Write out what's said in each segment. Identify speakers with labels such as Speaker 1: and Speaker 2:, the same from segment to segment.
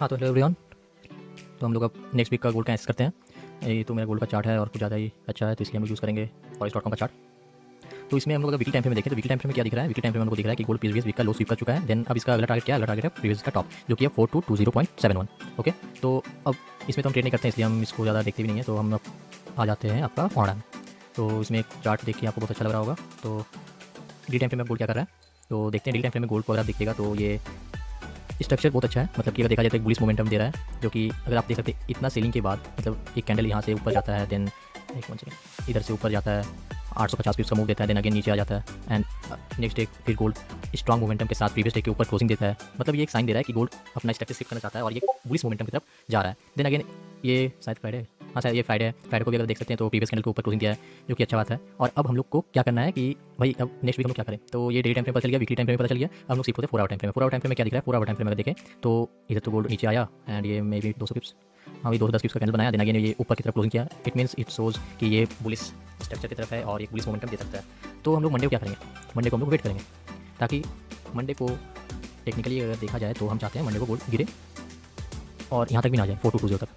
Speaker 1: हाँ, तो hello everyone. तो हम लोग अब नेक्स्ट वीक का गोल्ड का एनालिसिस करते हैं। ये तो मेरा गोल्ड का चार्ट है और कुछ ज़्यादा ही अच्छा है, तो इसलिए हम यूज़ करेंगे forex.com का चार्ट। तो इसमें हम लोग अगर वीकली टाइम फ्रेम में देखें तो वीकली टाइम फ्रेम में क्या दिख रहा है? वीकली टाइम फ्रेम में हमको दिख रहा है कि गोल्ड प्रीवियस वीक का लो स्वीप कर चुका है। देन अब इसका अगला टारगेट क्या है? अगला टारगेट है प्रीवियस का टॉप, जो कि है 4220.71। ओके, तो अब इसमें तो हम ट्रेड नहीं करते हैं, इसलिए हम इसको ज़्यादा देखते भी नहीं है। तो हम अब आ जाते हैं आपका ऑर्डर में। तो इसमें एक चार्ट देखिए, आपको बहुत अच्छा लग रहा होगा। तो डेली टाइम फ्रेम में गोल्ड क्या कर रहा है, तो देखते हैं डेली टाइम फ्रेम में गोल्ड को अगर आप देखिएगा तो ये स्ट्रक्चर बहुत अच्छा है। मतलब कि अगर देखा जाए तो एक बुलिश मोमेंटम दे रहा है, जो कि अगर आप देख सकते हैं इतना सेलिंग के बाद, मतलब एक कैंडल यहाँ से ऊपर जाता है, देन एक मिनट सेकेंड इधर से ऊपर जाता है, 850 पिप्स का मूव देता है, देन अगेन नीचे आ जाता है, एंड नेक्स्ट डे फिर गोल्ड स्ट्रॉन्ग मोमेंटम के साथ प्रीवियस डे के ऊपर क्लोजिंग देता है। मतलब ये एक साइन दे रहा है कि गोल्ड अपना स्ट्रक्चर शिफ्ट करना चाहता है और ये बुलिश मोमेंटम की तरफ जा रहा है। देन अगेन ये शायद फ्राइडे है, हाँ शायद ये फ्राइडे है। फ्राइडे को भी अगर देख सकते हैं तो प्रीवियस कैंडल के ऊपर क्लोजिंग दिया है, जो कि अच्छा बात है। और अब हम लोग को क्या करना है कि भाई अब नेक्स्ट वीक हम लोग क्या करें। तो ये डेली टाइम फ्रेम पता चल गया, वीकली टाइम फ्रेम पता चल गया। अब हम लोग सिर्फ होते 4 आवर टाइम फ्रेम में। 4 आवर टाइम फ्रेम में क्या दिख रहा है? 4 आवर टाइम फ्रेम में अगर देखें तो इधर तो गोल्ड नीचे आया एंड ये मे बी 200 पिप्स, हाँ, ये 210 पिप्स का कैंडल बनाया। देन अगेन ये ऊपर की तरफ क्लोजिंग किया। इट मीन्स इट शोज कि ये बुलिश स्ट्रक्चर की तरफ है और ये बुलिश मोमेंटम दे सकता है। तो हम लोग मंडे को क्या करेंगे? मंडे को हम लोग वेट करेंगे, ताकि मंडे को टेक्निकली अगर देखा जाए तो हम चाहते हैं मंडे को गोल्ड गिरे और यहाँ तक भी ना जाए 4220 तक।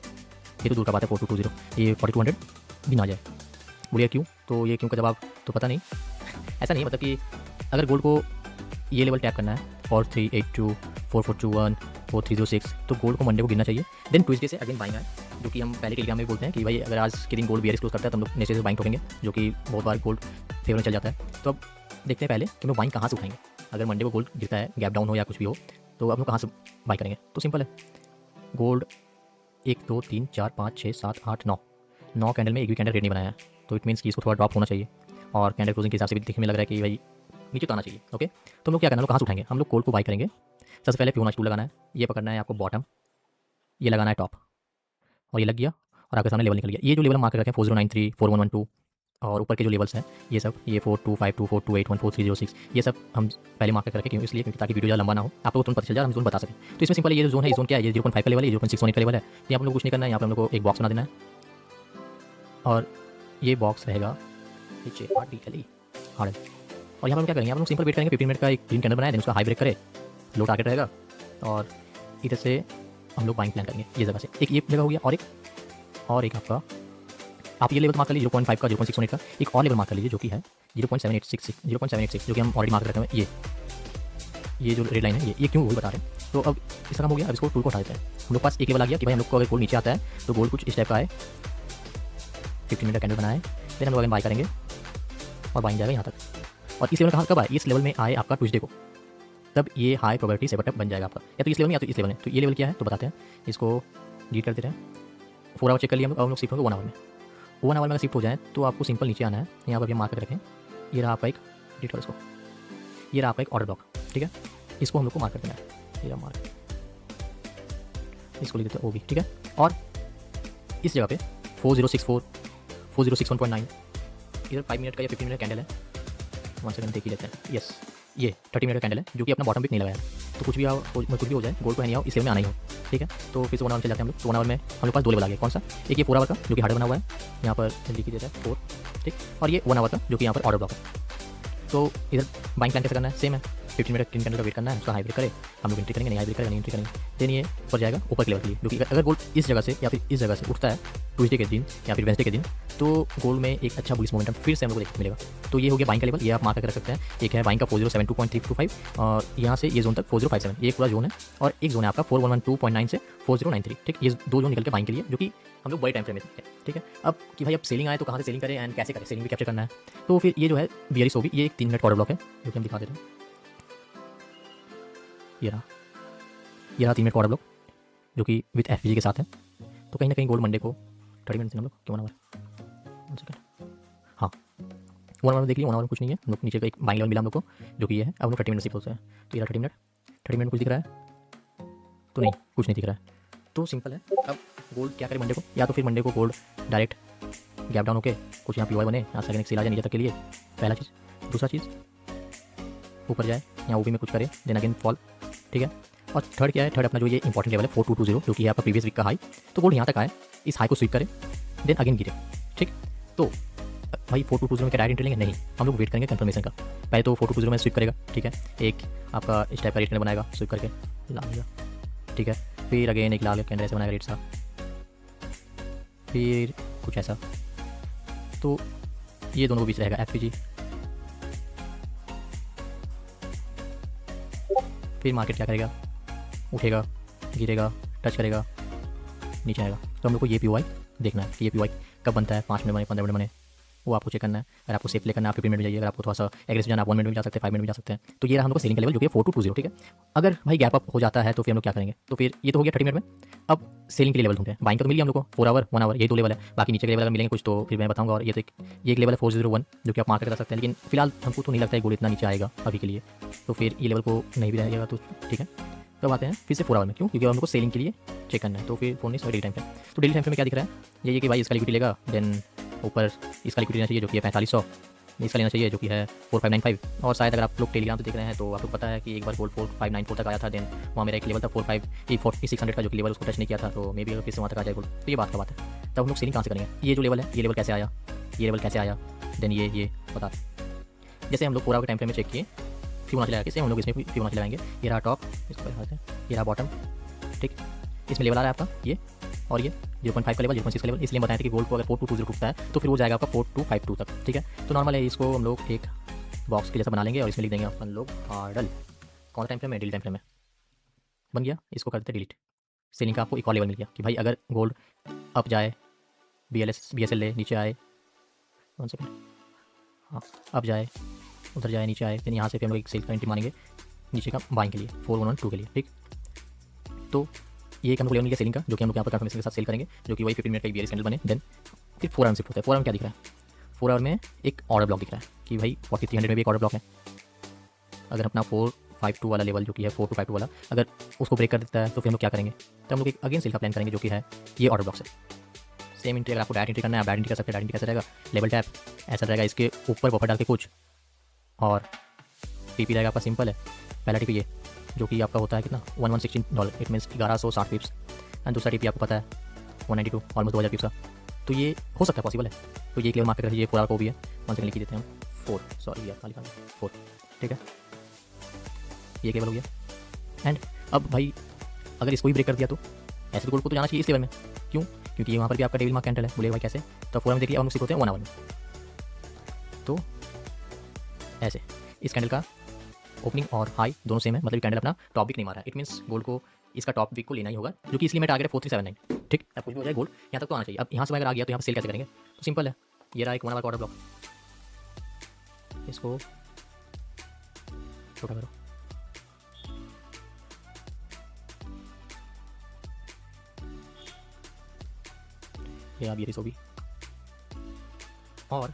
Speaker 1: ये तो दूर का बात है 4220, ये 4200 भी ना जाए। बोलिए क्यों? तो ये क्यों का जवाब तो पता नहीं। ऐसा नहीं है, मतलब कि अगर गोल्ड को ये लेवल टैप करना है 4382, 4421, 4306, तो गोल्ड को मंडे को गिरना चाहिए। देन ट्यूसडे से अगेन बाइंग आए, जो कि हम पहले टेलीग्राम में भी बोलते हैं कि भाई अगर आज के दिन गोल्ड बियरिश क्लोज करता है तो हम लोग नेक्स्ट से बाइंग ठोकेंगे, जो कि बहुत बार गोल्ड फेवर में चल जाता है। तो अब देखते हैं पहले कि हम लोग बाइंग कहाँ से उठाएंगे। अगर मंडे को गोल्ड गिरता है, गैप डाउन हो या कुछ भी हो, तो हम लोग कहाँ से बाई करेंगे? तो सिंपल है, गोल्ड 1 2 3 4 5 6 7 8 9 कैंडल में एक भी कैंडल रेड नहीं बनाया है, तो इट मीन्स कि इसको थोड़ा ड्रॉप होना चाहिए और कैंडल क्लोजिंग के हिसाब से भी दिखने में लग रहा है कि भाई नीचे तो आना चाहिए। ओके, तो हम लोग क्या करना है, हम लोग कहाँ से उठाएंगे? हम लोग गोल्ड को बाई करेंगे। सबसे पहले फिबोनाची 2 लगाना है, ये पकड़ना है आपको बॉटम, ये लगाना है टॉप, और ये लग गया और आपके सामने लेवल निकल गया। ये जो लेवल हम मार्क कर रखे हैं 4093, 4112 और ऊपर के जो लेवल्स हैं ये सब, ये 4252, 4281, 4306, ये सब हम पहले मार्क कर रखे। क्यों? इसलिए क्योंकि ताकि वीडियो ज़्यादा लंबा ना हो, आप लोगों को तुरंत पता चल जाए, हम जोन बता सकें। तो इसमें सिंपल ये जो जोन है, ये जोन क्या है? ये 0.5 का लेवल है, ये 0.618 का लेवल है। यहाँ पर हम लोग कुछ नहीं करना है, यहाँ पर हम लोग को एक बॉक्स बना देना है और ये बॉक्स रहेगा नीचे हार्डली हार्ड। और यहाँ पर हम क्या करेंगे? यहाँ पर हम सिंपल वेट करेंगे। 15 मिनट का एक ग्रीन कैंडल बनाया, देन उसका हाई ब्रेक करे, लो टारगेट रहेगा और इधर से हम लोग बाइंग प्लान करेंगे। ये जगह से एक ये जगह हो गया, और एक आपका, आप ये लेवल मार्क कर लीजिए 0.5 का, 0.618 का। एक और लेवल मार्क कर लीजिए जो कि है 0.786, जो कि हम ऑलरेडी मार्क कर रखे हैं। ये जो रेड लाइन है, ये क्यों वही बता रहे हैं। तो अब इस तरह हो गया। अब इसको टूल को हटा देते हैं। हम लोग पास एक लेवल आ गया कि भाई हम लोग को अगर गोल्ड नीचे आता है तो गोल्ड कुछ इस टाइप का आए, 15 मिनट का कैंडल बनाए, फिर हम लोग बाई करेंगे और बाइंग जाएगा यहाँ तक। और इस लेवल कहाँ कब आए? इस लेवल में आए आपका ट्यूसडे को, तब ये हाई प्रोबेबिलिटी सेटअप बन जाएगा आपका। या तो इस लेवल में या तो इस लेवल में। तो ये लेवल क्या है तो बताते हैं, इसको डिलीट कर देते हैं। 4 आवर चेक कर लिया हम लोग, शिफ्ट होंगे 1 आवर में। 1 आवर में अगर शिफ्ट हो जाए तो आपको सिंपल नीचे आना है। यहाँ पर भी मार्क कर रखें, ये रहा आपका एक, डिलीट करो इसको, ये रहा आपका एक ऑर्डर ब्लॉक, ठीक है। इसको हम लोग को मार्क कर देना है, ये रहा मार्क, इसको लिख देते हैं OB, ठीक है। और इस जगह पे 4064, 4061.9, इधर 5 मिनट का या 15 मिनट कैंडल है। 1 सेकंड देख ही लेते हैं। यस, ये 30 मिनट का कैंडल है, जो कि अपना बॉटम भी नहीं लगाया। तो कुछ भी हो जाए, गोल्ड को है नहीं आओ, इस लेवल में आना ही हो, ठीक है। तो फिर से 1 आवर चल जाते हैं हम लोग। तो 1 आवर में हम लोग पास 2 लेवल आ गए। कौन सा? एक ये 4 आवर का जो कि हार्ड बना हुआ है, यहाँ पर लिख देता है 4, ठीक। और ये 1 आवर का जो कि यहाँ पर ऑर्डर ब्लॉक है। तो इधर बाइंग प्लान कैसे करना है? सेम है, 15 मिनट ग्रीन कैंडल का वेट करना है, उसका हाई ब्रेक करे, हम लोग एंट्री करेंगे, नहीं हाई ब्रेक करेगा नहीं एंट्री करेंगे। देन ये ऊपर जाएगा ऊपर के लेवल के लिए, जो कि अगर गोल्ड इस जगह से या फिर इस जगह से उठता है ट्यूसडे के दिन या फिर वेडनेसडे के दिन, तो गोल्ड में एक अच्छा बुलिश मोमेंटम फिर से हम लोग को देखने को मिलेगा। तो ये हो गया बाइंग का लेवल, ये आप मार्क करके रख सकते हैं। एक है बाइंग का 4072.325 और यहाँ से ये जोन तक 4057, ये पूरा जोन है। और एक जोन है आपका 4112.9 से 4093, ठीक। ये 2 जोन निकल के बाइंग के लिए, जो कि हम लोग बड़े टाइम फ्रेम में देखते हैं, ठीक है। अब कि भाई अब सेलिंग आए तो कहाँ से सेलिंग करें एंड कैसे करें, सेलिंग भी कैप्चर करना है। तो फिर ये जो है बियरिश होगी, ये एक 3 मिनट का ऑर्डर ब्लॉक है, जो कि हम दिखा देते हैं। ये रहा 3 मिनट का ऑर्डर ब्लॉक, जो कि विथ FPG के साथ है। तो कहीं ना कहीं गोल्ड मंडे को 30 मिनट से हम लोग क्यों 1 आवर, 1 सेकंड, हाँ 1 आवर में देख लिया। 1 आवर में कुछ नहीं है, हम लोग नीचे का एक बाइंग लेवल मिला हम लोग को, जो कि ये है। अब हम लोग 30 मिनट से पहुँचे हैं। तो ये 30 मिनट, 30 मिनट कुछ दिख रहा है तो नहीं, कुछ नहीं दिख रहा है। तो सिंपल है, अब गोल्ड क्या करे मंडे को? या तो फिर मंडे को गोल्ड डायरेक्ट गैप डाउन होके कुछ यहाँ PY बने, यहाँ से सेल आ जाए नीचे तक के लिए, पहला चीज़। दूसरा चीज़, ऊपर जाए यहाँ OB में कुछ करे, देन अगेन फॉल, ठीक है। और थर्ड क्या है? थर्ड अपना जो ये इंपॉर्टेंट लेवल है 4220, जो कि है आपका प्रीवियस वीक का हाई। तो गोल्ड यहाँ तक आए, इस हाई को स्वीप करे, देन अगेन गिरे, ठीक। तो भाई 4220 में क्या डायरेक्ट एंट्री लेंगे? नहीं, हम लोग वेट करेंगे कंफर्मेशन का। पहले तो 4220 में स्वीप करेगा, ठीक है। एक आपका इस टाइप का रेट बनाएगा, स्वीप करके ला लिया, ठीक है। फिर अगेन एक लाल कैंडल ऐसे बनाएगा रेड सा, फिर कुछ ऐसा। तो ये दोनों के बीच रहेगा एफ, फिर मार्केट क्या करेगा, उठेगा, गिरेगा, टच करेगा, नीचे आएगा। तो हम लोग को ये पी देखना है कि ये पी कब बनता है, 5 मिनट बने, 15 मिनट बने, वो आपको चेक करना है। अगर आपको सेफ प्ले करना है आप 15 मिनट में जाइए, अगर आपको थोड़ा सा एग्रेसिव जाना 1 मिनट में जा सकते हैं, 5 मिनट में जा सकते हैं। तो ये रहा हम लोग का सेलिंग का लेवल जो कि 4220, ठीक है। अगर भाई गैप अप हो जाता है तो फिर हम लोग क्या करेंगे, तो फिर ये तो हो गया 30 मिनट में। अब सेलिंग के लिए लेवल ढूंढते हैं। बाइंग का तो मिल गया हम लोग को 4 आवर 1 आवर, ये 2 लेवल है। बाकी नीचे के लेवल अगर मिलेंगे कुछ तो फिर मैं बताऊंगा। और ये तो एक लेवल है 401 जो कि आप मार्केट कर सकते हैं, लेकिन फिलहाल हमको तो नहीं लगता है गोल्ड इतना नीचे आएगा अभी के लिए, तो फिर ये लेवल को नहीं भी रहेगा तो ठीक है। तो आते हैं फिर से 4 आवर में, क्यों, क्योंकि हम लोग को सेलिंग के लिए चेक करना है। तो फिर 4 नहीं डेली टाइम पे। तो डेली टाइम पे में क्या दिख रहा है, ये कि भाई इसका लिक्विडिटी लेगा, देन ऊपर इसका लिक्विडिटी लेना चाहिए जो कि है 4500, इसका लेना चाहिए जो कि है 4595। और शायद अगर आप लोग टेलीग्राम पे देख रहे हैं तो आपको पता है कि एक बार गोल्ड 4594 तक आया था, देन वहाँ मेरा एक लेवल था 4600 का जो कि लेवल उसको टच नहीं किया था। तो मे बी अगर फिर से वहाँ तक आ जाए गोल्ड तो ये बात का बात है। तब हम लोग सेलिंग कहाँ से करेंगे, ये जो लेवल है ये लेवल कैसे आया, ये लेवल कैसे आया, देन ये बता। जैसे हम लोग 4 आवर के टाइम फ्रेम में चेक किए, फिबोनाची लगा के हम लोग इसमें फिबोनाची लगाएंगे। ये रहा टॉप, इसको ये रहा बॉटम, ठीक। इसमें लेवल आ रहा है आपका ये और ये 0.5 का लेवल, 0.6 का लेवल। इसलिए बताया था कि गोल्ड को अगर 4220 टूटता है तो फिर वो जाएगा आपका 4252 तक, ठीक है। तो नॉर्मल है, इसको हम लोग एक बॉक्स के जैसा बना लेंगे और इसमें लिख देंगे अपन लोग हार्डल। कौन सा टाइम फ्रेम है, डेली टाइम फ्रेम है, बन गया। इसको करते हैं डिलीट। सेलिंग का आपको एक और लेवल मिल गया कि भाई अगर गोल्ड अप जाए, BSL ले, नीचे आए, 1 सेकंड, हाँ अप जाए, उधर जाए, नीचे आए, फिर यहाँ से फिर हम लोग एक सेल का एंट्री मानेंगे नीचे का बाइंग के लिए 4112 के लिए, ठीक। तो ये एक हम लोग लेवल मिल गया सेलिंग का, जो कि हम लोग यहाँ पर कंफर्मेशन के साथ सेल करेंगे, जो कि वही 15 मिनट का BSL कैंडल बने। देन फिर 4 आवर में शिफ्ट होता है। 4 आवर में क्या दिख रहा है, 4 आवर में एक ऑर्डर ब्लॉक दिख रहा है कि भाई 4300 में भी एक ऑर्डर ब्लॉक है। अगर अपना 452 वाला लेवल जो कि है 4252 वाला अगर उसको ब्रेक कर देता है तो फिर हम लोग क्या करेंगे, तो हम लोग एक अगेन सेल का प्लान करेंगे जो कि है ये ऑर्डर ब्लॉक से। सेम एंट्री अगर आपको डायरेक्ट एंट्री करना है, आप डायरेक्ट एंट्री कर सकते हैं। डायरेक्ट एंट्री कैसे रहेगा, लेवल टैप ऐसा रहेगा, इसके ऊपर बफर डाल के कुछ, और टीपी रहेगा आपका सिंपल है। पहला टीपी ये जो कि आपका होता है कितना, $1116, इट मीन्स 1160 पिप्स। एंड दूसरा टीपी आपको पता है 192, ऑलमोस्ट 2000 पिप्स का। तो ये हो सकता है, पॉसिबल है। तो ये लेवल मार्क कर लीजिए, 4 आवर को भी है, 1 सेकंड लिख देते हैं हम 4, सॉरी यार खाली 4, ठीक है। ये केवल हो गया। एंड अब भाई अगर इसको भी ब्रेक कर दिया तो ऐसे तो गोल्ड को तो जाना चाहिए इस लेवल में, क्यों, क्योंकि वहाँ पर भी आपका डेविल मार्क कैंडल है। बोले भाई कैसे, तो 4 आवर में देखिए हम लोग होते हैं 1 आवर में। तो ऐसे इस कैंडल का ओपनिंग और हाई दोनों सेम है, मतलब कैंडल अपना टॉप विक नहीं मारा है। इट मीन्स गोल्ड को इसका टॉप विक को लेना ही होगा, जो कि इसलिए मैं टारगेट है 4379, ठीक। अब कुछ भी हो जाए गोल्ड यहाँ तक तो आना चाहिए। अब यहाँ से अगर आ गया तो यहाँ पर सेल कैसे करेंगे, तो सिंपल है, ये रहा एक 1 आवर का ऑर्डर ब्लॉक, इसको छोटा करो, ये आप ये भी। और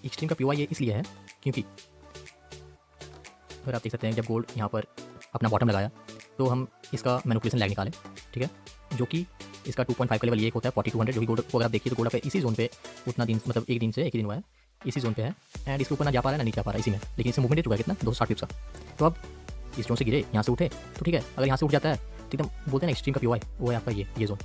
Speaker 1: एक्सट्रीम का PY ये इसलिए है क्योंकि अगर आप देख सकते हैं जब गोल्ड यहाँ पर अपना बॉटम लगाया तो हम इसका मैनिपुलेशन लैग निकालें, ठीक है, जो कि इसका 2.5 का लेवल ये होता है 4200, जो कि गोल्ड को अगर आप देखिए तो गोल्ड पे इसी जोन पे उतना दिन, मतलब एक दिन से एक ही दिन हुआ है, इसी जोन पे है। एंड इसके ऊपर ना जा पा रहा है ना नीचे आ पा रहा है इसी में, लेकिन इसमें मूवमेंट चुका है कितना 260 पिप्स का। तो अब इस जोन से गिरे, यहाँ से उठे तो ठीक है, अगर यहाँ से उठ जाता है तो एकदम बोलते हैं ना एक्सट्रीम का PY, वो है आपका ये जोन,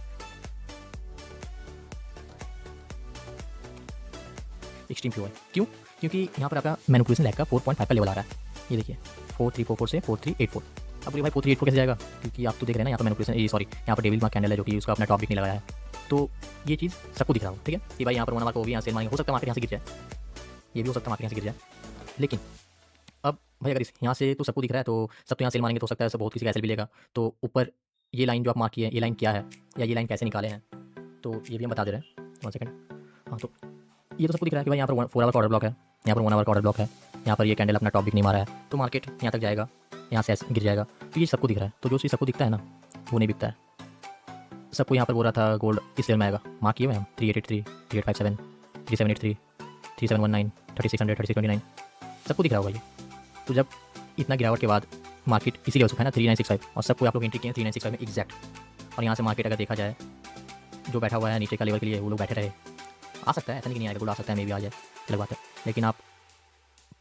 Speaker 1: एक्सट्रीम PY। क्यों, क्योंकि यहाँ पर आपका मैनिपुलेशन लैग का 4.5 का लेवल आ रहा है। ये देखिए 4344 से 4384। अब बोलिए भाई 4384 कैसे जाएगा, क्योंकि आप तो देख रहे हैं ना यहाँ पर मैनिपुलेशन, सॉरी यहाँ पर डेविल मार्क कैंडल है जो कि उसका अपना टॉप विक नहीं लगाया है। तो ये चीज़ सबको दिख रहा हो, ठीक है, कि भाई यहाँ पर 1 आवर को भी यहाँ से मारेंगे, हो सकता है मार्केट यहाँ से गिर जाए, ये भी हो सकता है मार्केट यहाँ से गिर जाए। लेकिन अब भाई अगर यहाँ से तो सबको दिख रहा है तो सब तो यहाँ सेल मारेंगे, तो हो सकता है सब बहुत किसी का एसएल भी लेगा। तो ऊपर ये लाइन जो आप मार्क किए हैं, ये लाइन क्या है या ये लाइन कैसे निकाले हैं, तो ये भी हम बता दे रहे हैं। 1 सेकंड, हाँ तो ये तो सबको दिख रहा है कि भाई यहाँ पर 4 आवर का ऑर्डर ब्लॉक है, यहाँ पर 1 आवर का ऑर्डर ब्लॉक है, यहाँ पर ये कैंडल अपना टॉप विक नहीं मारा है, तो मार्केट यहाँ तक जाएगा, यहाँ से गिर जाएगा। तो ये सबको दिख रहा है। तो जो चीज़ सबको दिखता है ना वो नहीं बिकता है। सबको यहाँ पर बोल रहा था गोल्ड इस लेवल में आएगा, मार्क किए हुए हम 383, 3857, 3783, 3719, 3600, 3629, सबको दिख रहा होगा ये। तो जब इतना गिरावट के बाद मार्केट इसी लेवल से है ना 3965, और सबको आप लोग एंट्री किए 3965 में एग्जैक्ट, और यहाँ से मार्केट अगर देखा जाए जो बैठा हुआ है नीचे का लेवल के लिए वो लोग बैठे रहे, आ सकता है, ऐसा नहीं आएगा गोल्ड, आ सकता है, मे भी आ जाए, अलग बात है। लेकिन आप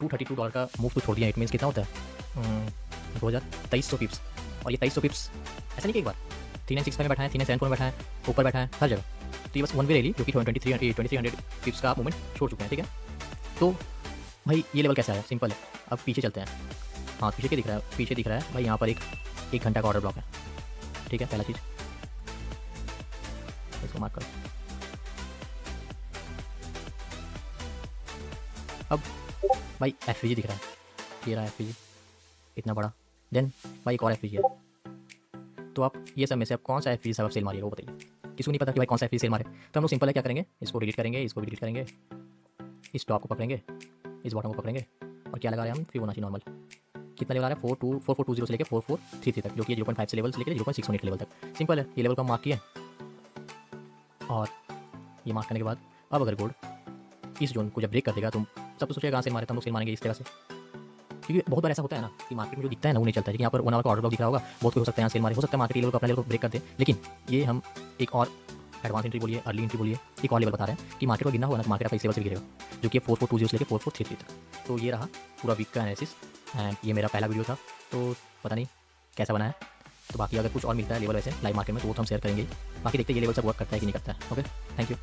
Speaker 1: $232 का मूव तो छोड़ दिया, इट मीन्स कितना होता है 2300 पिप्स, और ये 2300 पिप्स ऐसा नहीं कि एक बार 3965 में बैठा है, 3974 में बैठा है, ऊपर बैठा है, हर जगह। तो ये बस 1 वे रैली जो कि 2300 पिप्स का मूवमेंट छोड़ चुके हैं, ठीक है। तो भाई ये लेवल कैसा है, सिंपल है। अब पीछे चलते हैं, हाँ पीछे क्या दिख रहा है, पीछे दिख रहा है भाई यहाँ पर एक घंटा का ऑर्डर ब्लॉक है, ठीक है, पहला चीज़ इसको मार्क करो। अब भाई एफ दिख रहा है, ये रहा एफ इतना बड़ा। देन भाई एक और एफ है। तो आप ये सब में से आप कौन सा एफ सब सेल मारिएगा वो बताइए। किसी को नहीं पता कि भाई कौन सा एफ सेल मारे, तो हम लोग सिंपल है क्या करेंगे, इसको डिलीट करेंगे, इसको भी डिलीट करेंगे, इस टॉप को पकड़ेंगे, इस बॉटम को पकड़ेंगे और क्या लगा रहे हैं हम, फिबोनाची नॉर्मल। कितना लेवल आ रहा है, 4420 से लेकर 4433 तक, जो कि 0.5 से लेवल से लेकर 0.618 लेवल तक। सिंपल है, ये लेवल को हम मार्क किया और ये मार्क करने के बाद अब अगर गोल्ड इस जोन को जब ब्रेक कर देगा तो सब तो सोचेगा कहाँ से मारे, तो हम लोग सेल मारेंगे इस तरह से। क्योंकि बहुत बार ऐसा होता है ना कि मार्केट में जो दिखता है ना वो नहीं चलता है। लेकिन यहाँ पर 1 आवर का ऑर्डर ब्लॉक दिख रहा होगा, बहुत कोई हो सकता है यहाँ सेल मारे, हो सकता है मार्केट लेवल को अपना लेवल को ब्रेक कर दे। लेकिन ये हम एक और एडवांस एंट्री बोलिए, अर्ली एंट्री बोलिए, एक और लेवल बता रहे हैं कि मार्केट को गिरना होगा ना, मार्केट आपका इस लेवल से गिरेगा, जो कि 4420 से लेकर 4433 तक। तो ये रहा पूरा वीक का एनालिसिस एंड ये मेरा पहला वीडियो था, तो पता नहीं कैसा बना है। तो बाकी अगर कुछ और मिलता है लेवल वैसे लाइव मार्केट में तो वो तो हम शेयर करेंगे। बाकी देखते हैं ये लेवल सब वर्क करता है कि नहीं करता है। Okay, thank you.